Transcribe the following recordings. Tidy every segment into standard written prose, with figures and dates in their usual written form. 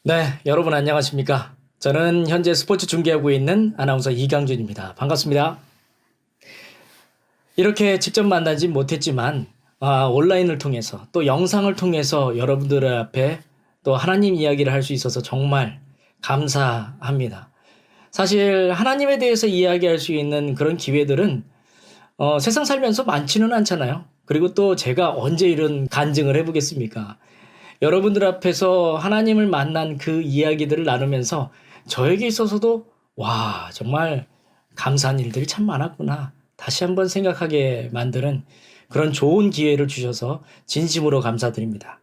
네, 여러분 안녕하십니까? 저는 현재 스포츠 중계하고 있는 아나운서 이강준입니다. 반갑습니다. 이렇게 직접 만나진 못했지만 온라인을 통해서 또 영상을 통해서 여러분들 앞에 또 하나님 이야기를 할 수 있어서 정말 감사합니다. 사실 하나님에 대해서 이야기할 수 있는 그런 기회들은 세상 살면서 많지는 않잖아요. 그리고 또 제가 언제 이런 간증을 해보겠습니까? 여러분들 앞에서 하나님을 만난 그 이야기들을 나누면서 저에게 있어서도 와, 정말 감사한 일들이 참 많았구나. 다시 한번 생각하게 만드는 그런 좋은 기회를 주셔서 진심으로 감사드립니다.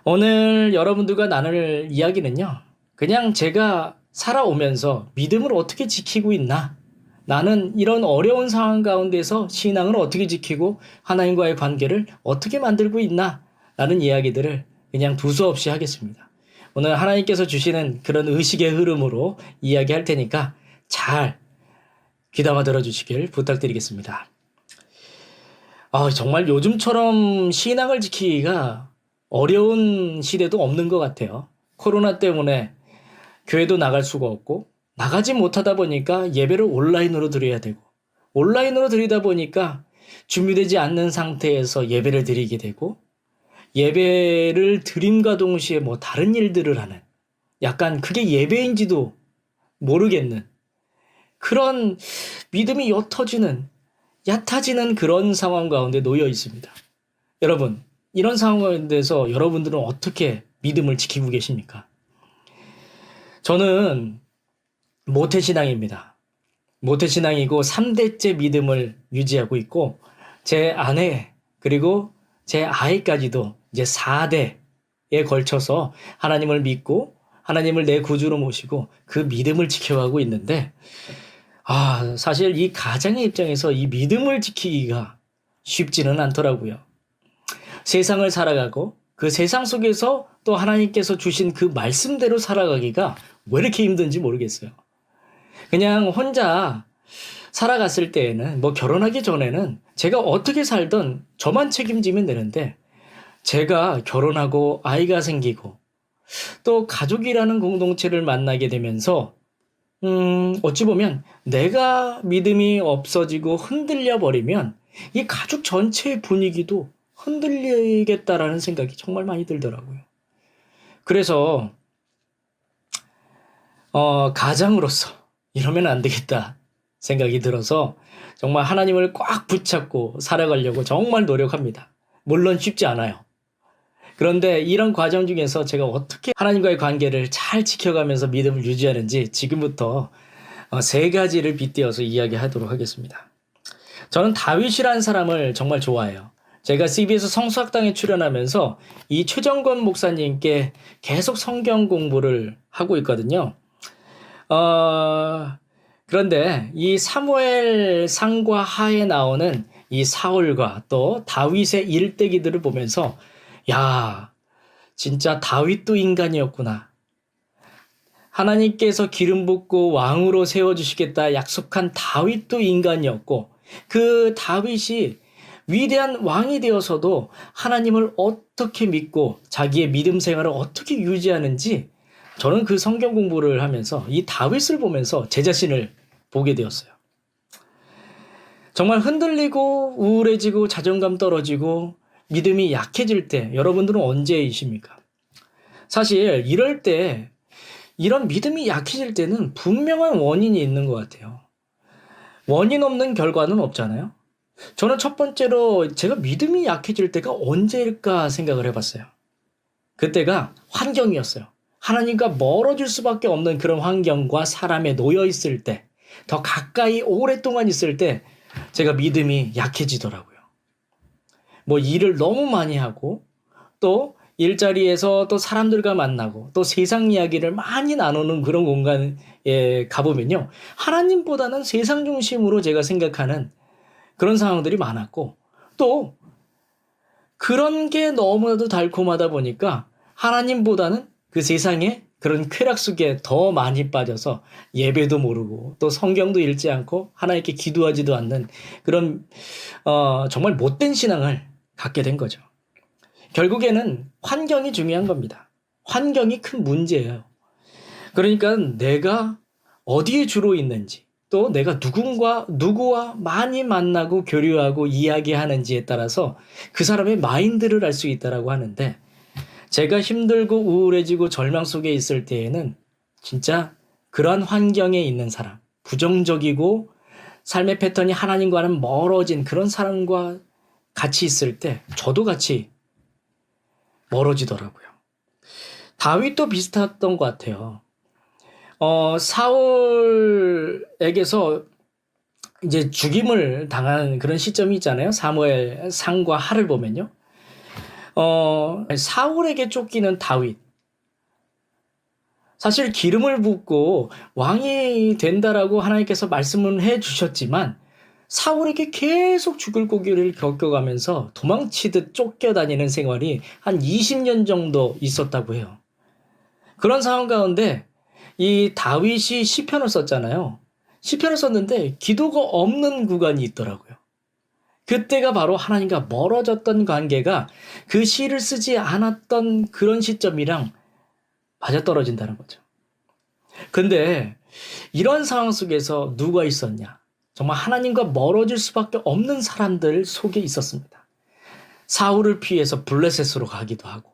오늘 여러분들과 나눌 이야기는요. 그냥 제가 살아오면서 믿음을 어떻게 지키고 있나? 나는 이런 어려운 상황 가운데서 신앙을 어떻게 지키고 하나님과의 관계를 어떻게 만들고 있나? 라는 이야기들을 그냥 두서없이 하겠습니다. 오늘 하나님께서 주시는 그런 의식의 흐름으로 이야기할 테니까 잘 귀담아 들어주시길 부탁드리겠습니다. 정말 요즘처럼 신앙을 지키기가 어려운 시대도 없는 것 같아요. 코로나 때문에 교회도 나갈 수가 없고 나가지 못하다 보니까 예배를 온라인으로 드려야 되고 온라인으로 드리다 보니까 준비되지 않는 상태에서 예배를 드리게 되고 예배를 드림과 동시에 뭐 다른 일들을 하는 약간 그게 예배인지도 모르겠는 그런 믿음이 얕아지는 그런 상황 가운데 놓여 있습니다. 여러분, 이런 상황 가운데서 여러분들은 어떻게 믿음을 지키고 계십니까? 저는 모태신앙입니다. 모태신앙이고 3대째 믿음을 유지하고 있고 제 아내 그리고 제 아이까지도 이제 4대에 걸쳐서 하나님을 믿고 하나님을 내 구주로 모시고 그 믿음을 지켜가고 있는데 사실 이 가장의 입장에서 이 믿음을 지키기가 쉽지는 않더라고요. 세상을 살아가고 그 세상 속에서 또 하나님께서 주신 그 말씀대로 살아가기가 왜 이렇게 힘든지 모르겠어요. 그냥 혼자 살아갔을 때에는 뭐 결혼하기 전에는 제가 어떻게 살던 저만 책임지면 되는데 제가 결혼하고 아이가 생기고 또 가족이라는 공동체를 만나게 되면서 어찌 보면 내가 믿음이 없어지고 흔들려 버리면 이 가족 전체의 분위기도 흔들리겠다라는 생각이 정말 많이 들더라고요. 그래서 가장으로서 이러면 안 되겠다 생각이 들어서 정말 하나님을 꽉 붙잡고 살아가려고 정말 노력합니다. 물론 쉽지 않아요. 그런데 이런 과정 중에서 제가 어떻게 하나님과의 관계를 잘 지켜가면서 믿음을 유지하는지 지금부터 3가지를 빗대어서 이야기하도록 하겠습니다. 저는 다윗이라는 사람을 정말 좋아해요. 제가 CBS 성수학당에 출연하면서 이 최정권 목사님께 계속 성경 공부를 하고 있거든요. 그런데 이 사무엘 상과 하에 나오는 이 사울과 또 다윗의 일대기들을 보면서 야, 진짜 다윗도 인간이었구나. 하나님께서 기름 붓고 왕으로 세워주시겠다 약속한 다윗도 인간이었고 그 다윗이 위대한 왕이 되어서도 하나님을 어떻게 믿고 자기의 믿음 생활을 어떻게 유지하는지 저는 그 성경 공부를 하면서 이 다윗을 보면서 제 자신을 보게 되었어요. 정말 흔들리고 우울해지고 자존감 떨어지고 믿음이 약해질 때 여러분들은 언제이십니까? 사실 이럴 때 이런 믿음이 약해질 때는 분명한 원인이 있는 것 같아요. 원인 없는 결과는 없잖아요. 저는 첫 번째로 제가 믿음이 약해질 때가 언제일까 생각을 해봤어요. 그때가 환경이었어요. 하나님과 멀어질 수밖에 없는 그런 환경과 사람에 놓여 있을 때, 더 가까이 오랫동안 있을 때 제가 믿음이 약해지더라고요. 뭐 일을 너무 많이 하고 또 일자리에서 또 사람들과 만나고 또 세상 이야기를 많이 나누는 그런 공간에 가보면요. 하나님보다는 세상 중심으로 제가 생각하는 그런 상황들이 많았고 또 그런 게 너무나도 달콤하다 보니까 하나님보다는 그 세상에 그런 쾌락 속에 더 많이 빠져서 예배도 모르고 또 성경도 읽지 않고 하나님께 기도하지도 않는 그런 정말 못된 신앙을 갖게 된 거죠. 결국에는 환경이 중요한 겁니다. 환경이 큰 문제예요. 그러니까 내가 어디에 주로 있는지, 또 내가 누구와 많이 만나고 교류하고 이야기하는지에 따라서 그 사람의 마인드를 알 수 있다라고 하는데, 제가 힘들고 우울해지고 절망 속에 있을 때에는 진짜 그러한 환경에 있는 사람, 부정적이고 삶의 패턴이 하나님과는 멀어진 그런 사람과 같이 있을 때 저도 같이 멀어지더라고요. 다윗도 비슷했던 것 같아요. 사울에게서 이제 죽임을 당한 그런 시점이 있잖아요. 사무엘 상과 하를 보면요. 사울에게 쫓기는 다윗. 사실 기름을 붓고 왕이 된다라고 하나님께서 말씀을 해 주셨지만 사울에게 계속 죽을 고기를 겪어가면서 도망치듯 쫓겨다니는 생활이 한 20년 정도 있었다고 해요. 그런 상황 가운데 이 다윗이 시편을 썼잖아요. 시편을 썼는데 기도가 없는 구간이 있더라고요. 그때가 바로 하나님과 멀어졌던 관계가 그 시를 쓰지 않았던 그런 시점이랑 맞아떨어진다는 거죠. 근데 이런 상황 속에서 누가 있었냐? 정말 하나님과 멀어질 수밖에 없는 사람들 속에 있었습니다. 사울을 피해서 블레셋으로 가기도 하고,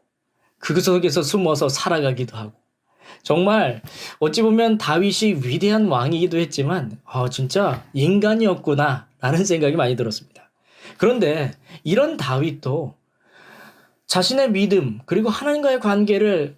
그 속에서 숨어서 살아가기도 하고, 정말 어찌 보면 다윗이 위대한 왕이기도 했지만 진짜 인간이었구나 라는 생각이 많이 들었습니다. 그런데 이런 다윗도 자신의 믿음 그리고 하나님과의 관계를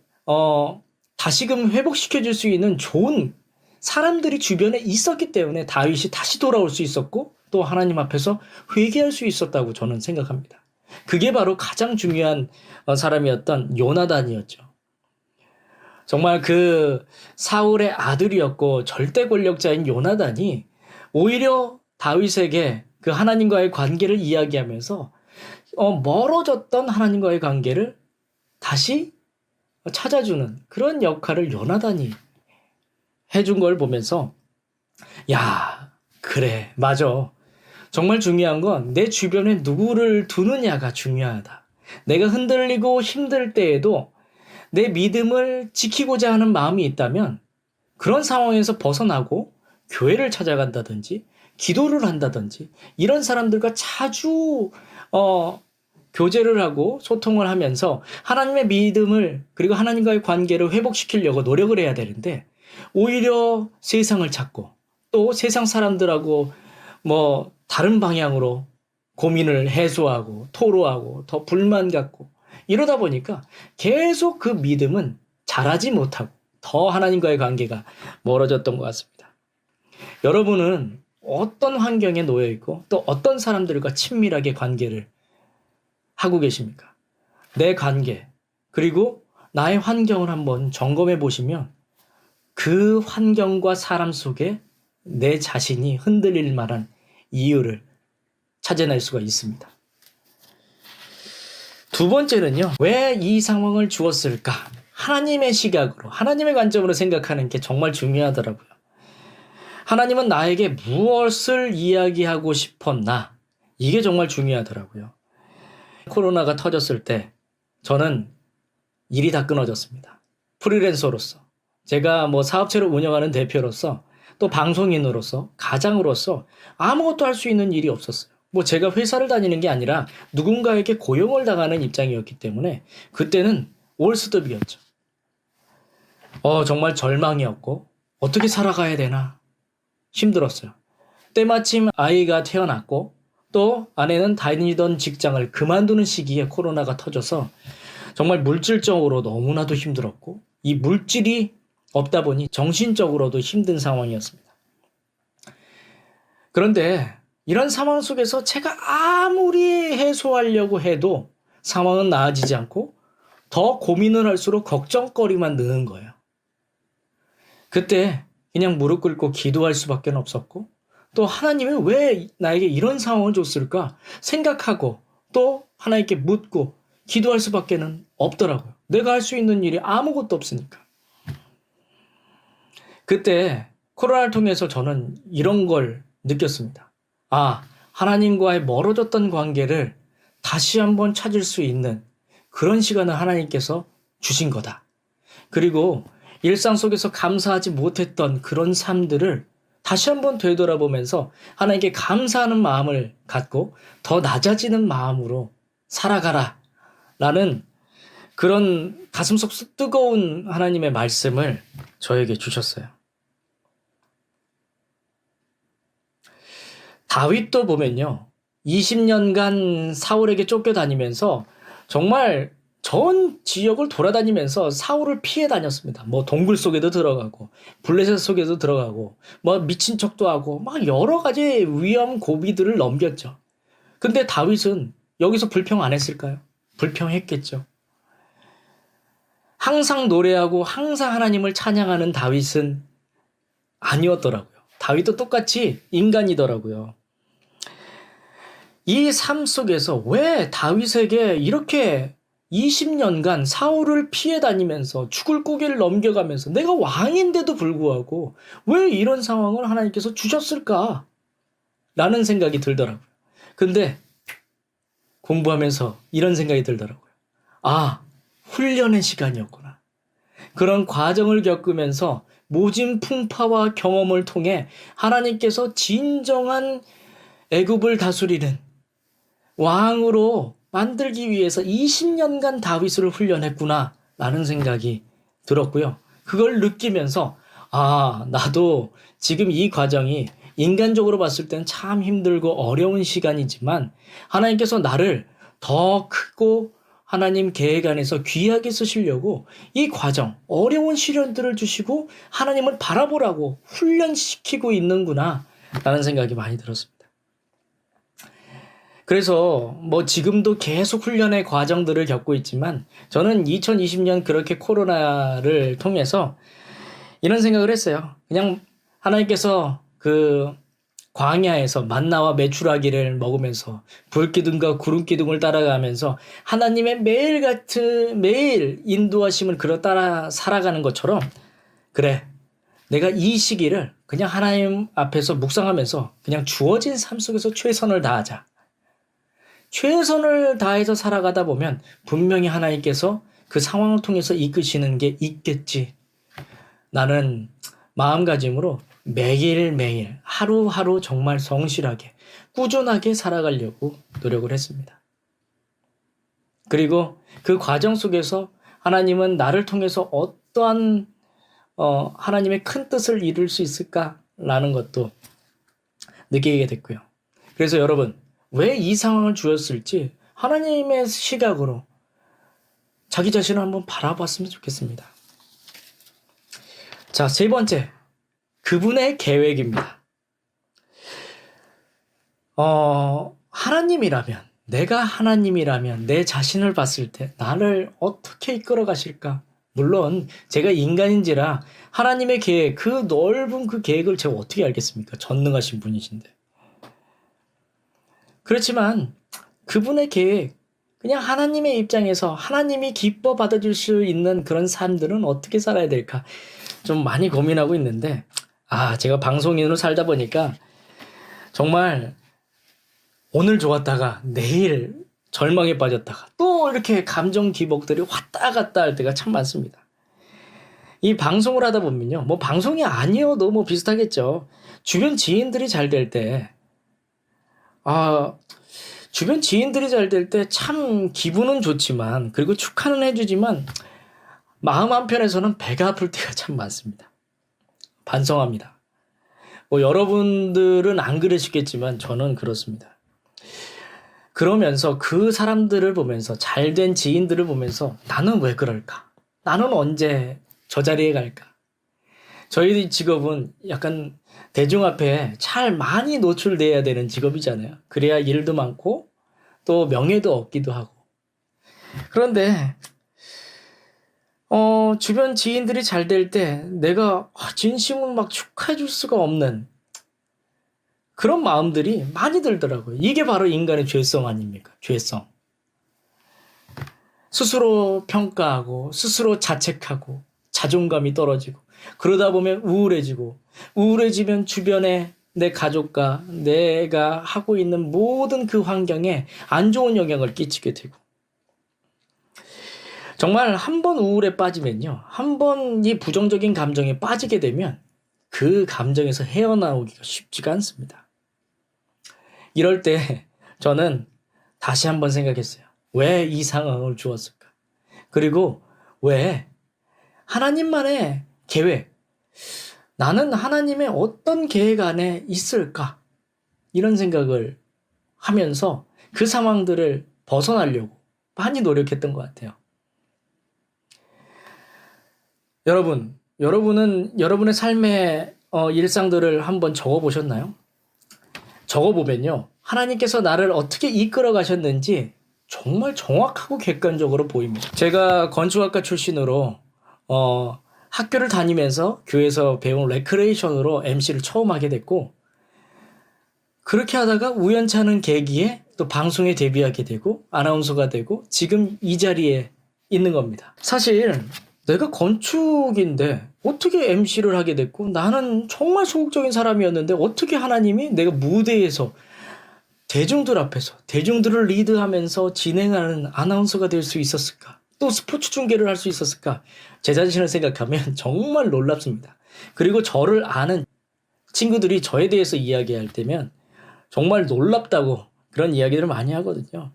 다시금 회복시켜 줄 수 있는 좋은 사람들이 주변에 있었기 때문에 다윗이 다시 돌아올 수 있었고 또 하나님 앞에서 회개할 수 있었다고 저는 생각합니다. 그게 바로 가장 중요한 사람이었던 요나단이었죠. 정말 그 사울의 아들이었고 절대 권력자인 요나단이 오히려 다윗에게 그 하나님과의 관계를 이야기하면서 멀어졌던 하나님과의 관계를 다시 찾아주는 그런 역할을 요나단이 해준 걸 보면서 야, 그래, 맞아. 정말 중요한 건 내 주변에 누구를 두느냐가 중요하다. 내가 흔들리고 힘들 때에도 내 믿음을 지키고자 하는 마음이 있다면 그런 상황에서 벗어나고 교회를 찾아간다든지 기도를 한다든지 이런 사람들과 자주 교제를 하고 소통을 하면서 하나님의 믿음을 그리고 하나님과의 관계를 회복시키려고 노력을 해야 되는데 오히려 세상을 찾고 또 세상 사람들하고 다른 방향으로 고민을 해소하고 토로하고 더 불만 갖고 이러다 보니까 계속 그 믿음은 자라지 못하고 더 하나님과의 관계가 멀어졌던 것 같습니다. 여러분은 어떤 환경에 놓여 있고 또 어떤 사람들과 친밀하게 관계를 하고 계십니까? 내 관계 그리고 나의 환경을 한번 점검해 보시면 그 환경과 사람 속에 내 자신이 흔들릴 만한 이유를 찾아낼 수가 있습니다. 두 번째는요, 왜 이 상황을 주었을까? 하나님의 시각으로, 하나님의 관점으로 생각하는 게 정말 중요하더라고요. 하나님은 나에게 무엇을 이야기하고 싶었나? 이게 정말 중요하더라고요. 코로나가 터졌을 때 저는 일이 다 끊어졌습니다. 프리랜서로서. 제가 사업체를 운영하는 대표로서 또 방송인으로서 가장으로서 아무것도 할 수 있는 일이 없었어요. 제가 회사를 다니는 게 아니라 누군가에게 고용을 당하는 입장이었기 때문에 그때는 올스톱이었죠. 정말 절망이었고 어떻게 살아가야 되나 힘들었어요. 때마침 아이가 태어났고 또 아내는 다니던 직장을 그만두는 시기에 코로나가 터져서 정말 물질적으로 너무나도 힘들었고 이 물질이 없다 보니 정신적으로도 힘든 상황이었습니다. 그런데 이런 상황 속에서 제가 아무리 해소하려고 해도 상황은 나아지지 않고 더 고민을 할수록 걱정거리만 느는 거예요. 그때 그냥 무릎 꿇고 기도할 수밖에 없었고 또 하나님은 왜 나에게 이런 상황을 줬을까 생각하고 또 하나님께 묻고 기도할 수밖에 없더라고요. 내가 할 수 있는 일이 아무것도 없으니까. 그때 코로나를 통해서 저는 이런 걸 느꼈습니다. 하나님과의 멀어졌던 관계를 다시 한번 찾을 수 있는 그런 시간을 하나님께서 주신 거다. 그리고 일상 속에서 감사하지 못했던 그런 삶들을 다시 한번 되돌아보면서 하나님께 감사하는 마음을 갖고 더 낮아지는 마음으로 살아가라 라는 그런 가슴속 뜨거운 하나님의 말씀을 저에게 주셨어요. 다윗도 보면요, 20년간 사울에게 쫓겨다니면서 정말 전 지역을 돌아다니면서 사울을 피해 다녔습니다. 뭐 동굴 속에도 들어가고 블레셋 속에도 들어가고 뭐 미친 척도 하고 막 여러 가지 위험 고비들을 넘겼죠. 근데 다윗은 여기서 불평 안 했을까요? 불평했겠죠. 항상 노래하고 항상 하나님을 찬양하는 다윗은 아니었더라고요. 다윗도 똑같이 인간이더라고요. 이 삶 속에서 왜 다윗에게 이렇게 20년간 사울을 피해 다니면서 죽을 고개를 넘겨가면서 내가 왕인데도 불구하고 왜 이런 상황을 하나님께서 주셨을까? 라는 생각이 들더라고요. 근데 공부하면서 이런 생각이 들더라고요. 아, 훈련의 시간이었구나. 그런 과정을 겪으면서 모진 풍파와 경험을 통해 하나님께서 진정한 애굽을 다스리는 왕으로 만들기 위해서 20년간 다윗을 훈련했구나 라는 생각이 들었고요. 그걸 느끼면서 아, 나도 지금 이 과정이 인간적으로 봤을 때는 참 힘들고 어려운 시간이지만 하나님께서 나를 더 크고 하나님 계획 안에서 귀하게 쓰시려고 이 과정, 어려운 시련들을 주시고 하나님을 바라보라고 훈련시키고 있는구나 라는 생각이 많이 들었습니다. 그래서 뭐 지금도 계속 훈련의 과정들을 겪고 있지만 저는 2020년 그렇게 코로나를 통해서 이런 생각을 했어요. 그냥 하나님께서 그 광야에서 만나와 메추라기를 먹으면서 불기둥과 구름기둥을 따라가면서 하나님의 매일 인도하심을 따라 살아가는 것처럼 그래, 내가 이 시기를 그냥 하나님 앞에서 묵상하면서 그냥 주어진 삶 속에서 최선을 다하자. 최선을 다해서 살아가다 보면 분명히 하나님께서 그 상황을 통해서 이끄시는 게 있겠지. 나는 마음가짐으로 매일매일 하루하루 정말 성실하게 꾸준하게 살아가려고 노력을 했습니다. 그리고 그 과정 속에서 하나님은 나를 통해서 어떠한 하나님의 큰 뜻을 이룰 수 있을까라는 것도 느끼게 됐고요. 그래서 여러분, 왜 이 상황을 주었을지 하나님의 시각으로 자기 자신을 한번 바라봤으면 좋겠습니다. 자, 세 번째, 그분의 계획입니다. 하나님이라면, 내가 하나님이라면 내 자신을 봤을 때 나를 어떻게 이끌어 가실까? 물론 제가 인간인지라 하나님의 계획, 그 넓은 그 계획을 제가 어떻게 알겠습니까? 전능하신 분이신데. 그렇지만 그분의 계획, 그냥 하나님의 입장에서 하나님이 기뻐 받아줄 수 있는 그런 삶들은 어떻게 살아야 될까? 좀 많이 고민하고 있는데 제가 방송인으로 살다 보니까 정말 오늘 좋았다가 내일 절망에 빠졌다가 또 이렇게 감정 기복들이 왔다 갔다 할 때가 참 많습니다. 이 방송을 하다 보면요. 뭐 방송이 아니어도 뭐 비슷하겠죠. 주변 지인들이 잘 될 때 주변 지인들이 잘 될 때 참 기분은 좋지만 그리고 축하는 해주지만 마음 한편에서는 배가 아플 때가 참 많습니다. 반성합니다. 뭐 여러분들은 안 그러시겠지만 저는 그렇습니다. 그러면서 그 사람들을 보면서 잘된 지인들을 보면서 나는 왜 그럴까? 나는 언제 저 자리에 갈까? 저희 직업은 약간 대중 앞에 잘 많이 노출돼야 되는 직업이잖아요. 그래야 일도 많고 또 명예도 얻기도 하고. 그런데 주변 지인들이 잘 될 때 내가 진심으로 막 축하해 줄 수가 없는 그런 마음들이 많이 들더라고요. 이게 바로 인간의 죄성 아닙니까? 죄성. 스스로 평가하고 스스로 자책하고 자존감이 떨어지고 그러다 보면 우울해지면 주변에 내 가족과 내가 하고 있는 모든 그 환경에 안 좋은 영향을 끼치게 되고 정말 한 번 우울에 빠지면요. 한 번 이 부정적인 감정에 빠지게 되면 그 감정에서 헤어나오기가 쉽지가 않습니다. 이럴 때 저는 다시 한번 생각했어요. 왜 이 상황을 주었을까? 그리고 왜 하나님만의 계획, 나는 하나님의 어떤 계획 안에 있을까? 이런 생각을 하면서 그 상황들을 벗어나려고 많이 노력했던 것 같아요. 여러분은 여러분의 삶의 일상들을 한번 적어보셨나요? 적어보면요. 하나님께서 나를 어떻게 이끌어 가셨는지 정말 정확하고 객관적으로 보입니다. 제가 건축학과 출신으로 학교를 다니면서 교회에서 배운 레크레이션으로 MC를 처음 하게 됐고, 그렇게 하다가 우연치 않은 계기에 또 방송에 데뷔하게 되고 아나운서가 되고 지금 이 자리에 있는 겁니다. 사실 내가 건축인데 어떻게 MC를 하게 됐고, 나는 정말 소극적인 사람이었는데 어떻게 하나님이 내가 무대에서 대중들 앞에서 대중들을 리드하면서 진행하는 아나운서가 될 수 있었을까? 또 스포츠 중계를 할 수 있었을까? 제 자신을 생각하면 정말 놀랍습니다. 그리고 저를 아는 친구들이 저에 대해서 이야기할 때면 정말 놀랍다고 그런 이야기들을 많이 하거든요.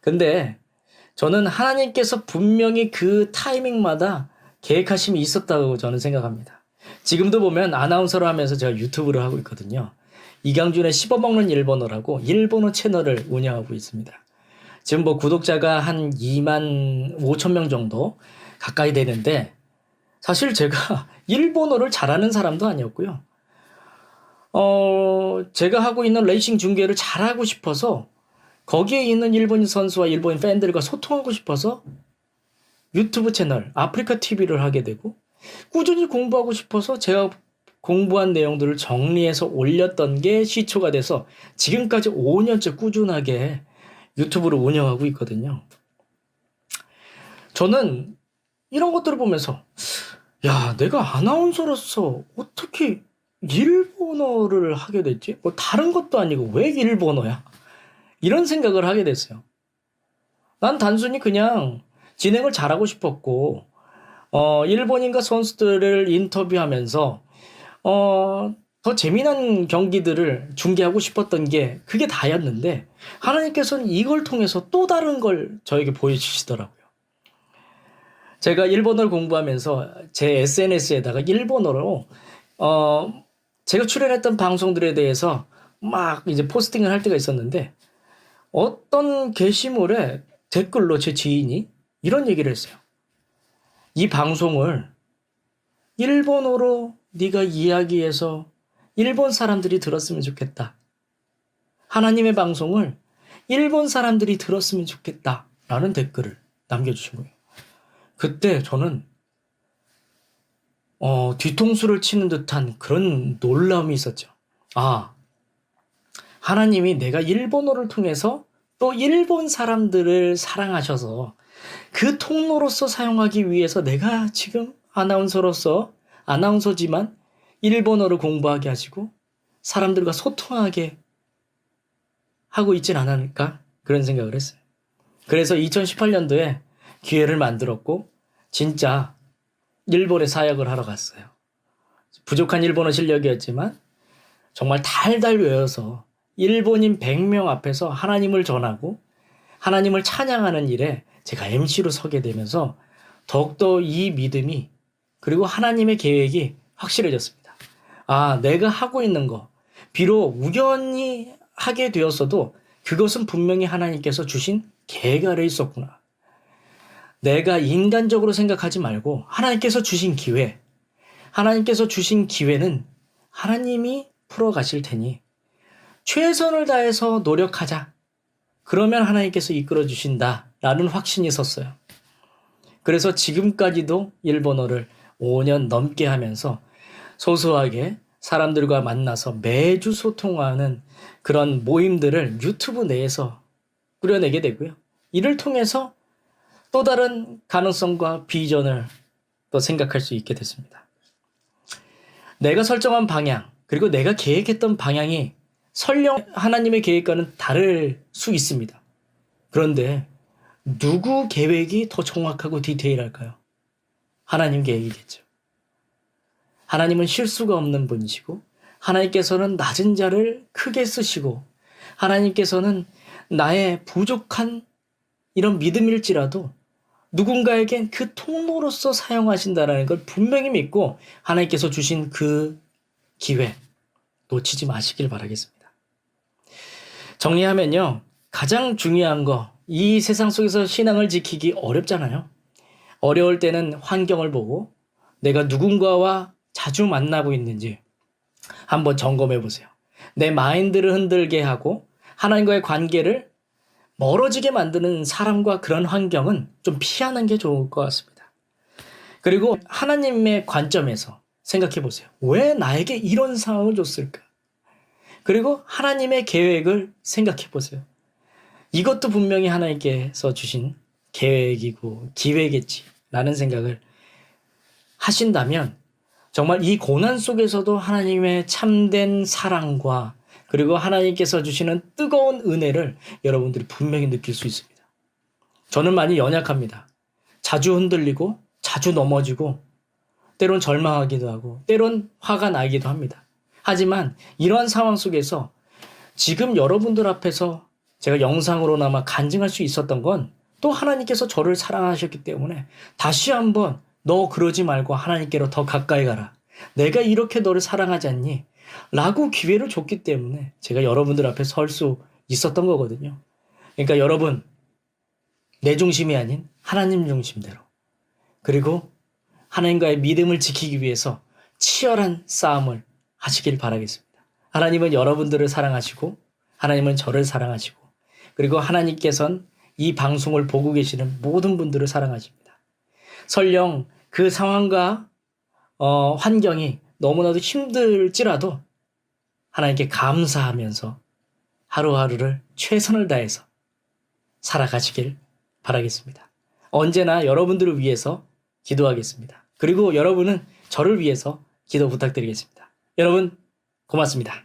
근데 저는 하나님께서 분명히 그 타이밍마다 계획하심이 있었다고 저는 생각합니다. 지금도 보면 아나운서를 하면서 제가 유튜브를 하고 있거든요. 이강준의 씹어먹는 일본어라고 일본어 채널을 운영하고 있습니다. 지금 뭐 구독자가 한 2만 5천 명 정도 가까이 되는데, 사실 제가 일본어를 잘하는 사람도 아니었고요. 제가 하고 있는 레이싱 중계를 잘하고 싶어서 거기에 있는 일본인 선수와 일본인 팬들과 소통하고 싶어서 유튜브 채널 아프리카 TV를 하게 되고, 꾸준히 공부하고 싶어서 제가 공부한 내용들을 정리해서 올렸던 게 시초가 돼서 지금까지 5년째 꾸준하게 유튜브를 운영하고 있거든요. 저는 이런 것들을 보면서 야, 내가 아나운서로서 어떻게 일본어를 하게 됐지? 뭐 다른 것도 아니고 왜 일본어야? 이런 생각을 하게 됐어요. 난 단순히 그냥 진행을 잘하고 싶었고, 일본인과 선수들을 인터뷰하면서 더 재미난 경기들을 중계하고 싶었던 게 그게 다였는데, 하나님께서는 이걸 통해서 또 다른 걸 저에게 보여주시더라고요. 제가 일본어를 공부하면서 제 SNS에다가 일본어로 제가 출연했던 방송들에 대해서 막 이제 포스팅을 할 때가 있었는데, 어떤 게시물에 댓글로 제 지인이 이런 얘기를 했어요. 이 방송을 일본어로 네가 이야기해서 일본 사람들이 들었으면 좋겠다. 하나님의 방송을 일본 사람들이 들었으면 좋겠다. 라는 댓글을 남겨주신 거예요. 그때 저는 뒤통수를 치는 듯한 그런 놀라움이 있었죠. 아, 하나님이 내가 일본어를 통해서 또 일본 사람들을 사랑하셔서 그 통로로서 사용하기 위해서 내가 지금 아나운서지만 일본어를 공부하게 하시고 사람들과 소통하게 하고 있진 않을까? 그런 생각을 했어요. 그래서 2018년도에 기회를 만들었고 진짜 일본에 사역을 하러 갔어요. 부족한 일본어 실력이었지만 정말 달달 외워서 일본인 100명 앞에서 하나님을 전하고 하나님을 찬양하는 일에 제가 MC로 서게 되면서 더욱더 이 믿음이, 그리고 하나님의 계획이 확실해졌습니다. 아, 내가 하고 있는 거, 비록 우연히 하게 되었어도 그것은 분명히 하나님께서 주신 계획 아래 있었구나. 내가 인간적으로 생각하지 말고 하나님께서 주신 기회, 하나님께서 주신 기회는 하나님이 풀어가실 테니 최선을 다해서 노력하자. 그러면 하나님께서 이끌어 주신다라는 확신이 섰어요. 그래서 지금까지도 일본어를 5년 넘게 하면서 소소하게 사람들과 만나서 매주 소통하는 그런 모임들을 유튜브 내에서 꾸려내게 되고요. 이를 통해서 또 다른 가능성과 비전을 또 생각할 수 있게 됐습니다. 내가 설정한 방향, 그리고 내가 계획했던 방향이 설령 하나님의 계획과는 다를 수 있습니다. 그런데 누구 계획이 더 정확하고 디테일할까요? 하나님 계획이겠죠. 하나님은 실수가 없는 분이시고 하나님께서는 낮은 자를 크게 쓰시고 하나님께서는 나의 부족한 이런 믿음일지라도 누군가에겐 그 통로로서 사용하신다는 걸 분명히 믿고 하나님께서 주신 그 기회 놓치지 마시길 바라겠습니다. 정리하면요. 가장 중요한 거, 이 세상 속에서 신앙을 지키기 어렵잖아요. 어려울 때는 환경을 보고 내가 누군가와 자주 만나고 있는지 한번 점검해 보세요. 내 마인드를 흔들게 하고 하나님과의 관계를 멀어지게 만드는 사람과 그런 환경은 좀 피하는 게 좋을 것 같습니다. 그리고 하나님의 관점에서 생각해 보세요. 왜 나에게 이런 상황을 줬을까? 그리고 하나님의 계획을 생각해 보세요. 이것도 분명히 하나님께서 주신 계획이고 기회겠지라는 생각을 하신다면 정말 이 고난 속에서도 하나님의 참된 사랑과 그리고 하나님께서 주시는 뜨거운 은혜를 여러분들이 분명히 느낄 수 있습니다. 저는 많이 연약합니다. 자주 흔들리고 자주 넘어지고 때론 절망하기도 하고 때론 화가 나기도 합니다. 하지만 이러한 상황 속에서 지금 여러분들 앞에서 제가 영상으로나마 간증할 수 있었던 건 또 하나님께서 저를 사랑하셨기 때문에 다시 한번 너 그러지 말고 하나님께로 더 가까이 가라. 내가 이렇게 너를 사랑하지 않니? 라고 기회를 줬기 때문에 제가 여러분들 앞에 설 수 있었던 거거든요. 그러니까 여러분, 내 중심이 아닌 하나님 중심대로 그리고 하나님과의 믿음을 지키기 위해서 치열한 싸움을 하시길 바라겠습니다. 하나님은 여러분들을 사랑하시고 하나님은 저를 사랑하시고 그리고 하나님께서는 이 방송을 보고 계시는 모든 분들을 사랑하십니다. 설령 그 상황과 환경이 너무나도 힘들지라도 하나님께 감사하면서 하루하루를 최선을 다해서 살아가시길 바라겠습니다. 언제나 여러분들을 위해서 기도하겠습니다. 그리고 여러분은 저를 위해서 기도 부탁드리겠습니다. 여러분 고맙습니다.